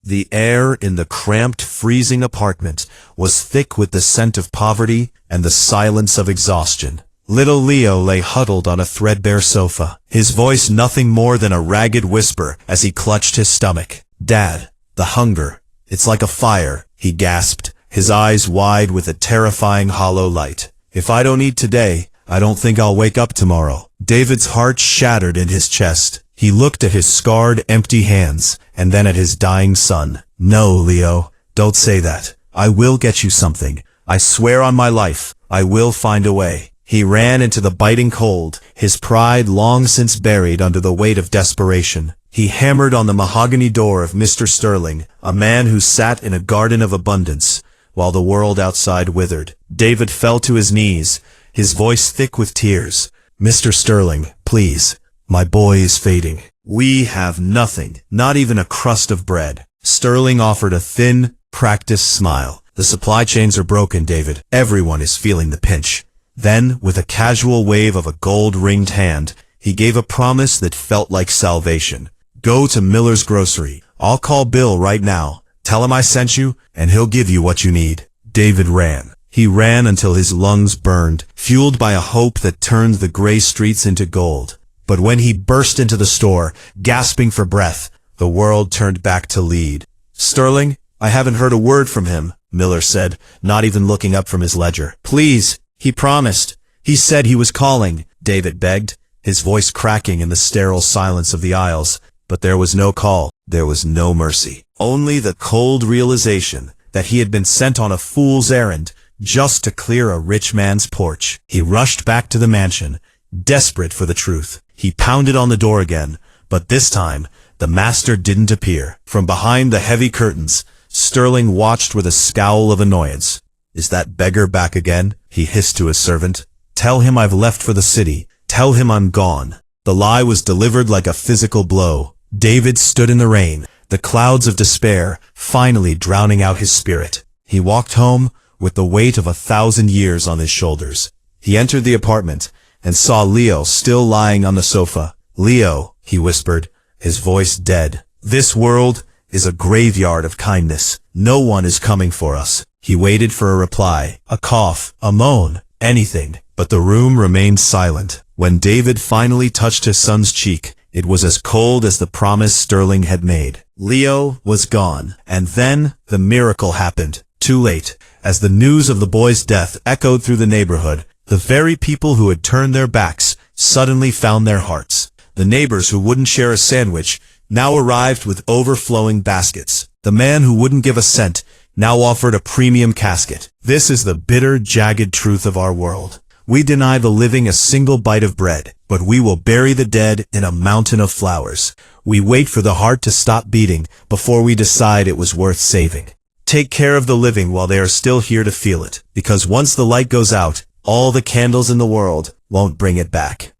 The air in the cramped, freezing apartment was thick with the scent of poverty and the silence of exhaustion. Little Leo lay huddled on a threadbare sofa, his voice nothing more than a ragged whisper as he clutched his stomach. "Dad, the hunger, it's like a fire," he gasped, his eyes wide with a terrifying hollow light. "If I don't eat today, I don't think I'll wake up tomorrow." David's heart shattered in his chest. He looked at his scarred, empty hands, and then at his dying son. "No, Leo, don't say that. I will get you something. I swear on my life, I will find a way." He ran into the biting cold, his pride long since buried under the weight of desperation. He hammered on the mahogany door of Mr. Sterling, a man who sat in a garden of abundance, while the world outside withered. David fell to his knees, his voice thick with tears. "Mr. Sterling, please. My boy is fading. We have nothing, not even a crust of bread." Sterling offered a thin, practiced smile. "The supply chains are broken, David. Everyone is feeling the pinch." Then, with a casual wave of a gold-ringed hand, he gave a promise that felt like salvation. "Go to Miller's Grocery. I'll call Bill right now. Tell him I sent you, and he'll give you what you need." David ran. He ran until his lungs burned, fueled by a hope that turned the gray streets into gold. But when he burst into the store, gasping for breath, the world turned back to lead. "Sterling, I haven't heard a word from him," Miller said, not even looking up from his ledger. "Please, he promised. He said he was calling," David begged, his voice cracking in the sterile silence of the aisles. But there was no call. There was no mercy. Only the cold realization that he had been sent on a fool's errand just to clear a rich man's porch. He rushed back to the mansion, desperate for the truth. He pounded on the door again, but this time, the master didn't appear. From behind the heavy curtains, Sterling watched with a scowl of annoyance. "Is that beggar back again?" he hissed to his servant. "Tell him I've left for the city. Tell him I'm gone." The lie was delivered like a physical blow. David stood in the rain, the clouds of despair finally drowning out his spirit. He walked home with the weight of 1,000 years on his shoulders. He entered the apartment and saw Leo still lying on the sofa. "Leo," he whispered, his voice dead, "this world is a graveyard of kindness. No one is coming for us." He waited for a reply, a cough, a moan, anything, but the room remained silent. When David finally touched his son's cheek, it was as cold as the promise Sterling had made. Leo was gone, and then the miracle happened. Too late. As the news of the boy's death echoed through the neighborhood, the very people who had turned their backs suddenly found their hearts. The neighbors who wouldn't share a sandwich now arrived with overflowing baskets. The man who wouldn't give a cent now offered a premium casket. This is the bitter, jagged truth of our world. We deny the living a single bite of bread, but we will bury the dead in a mountain of flowers. We wait for the heart to stop beating before we decide it was worth saving. Take care of the living while they are still here to feel it, because once the light goes out, all the candles in the world won't bring it back.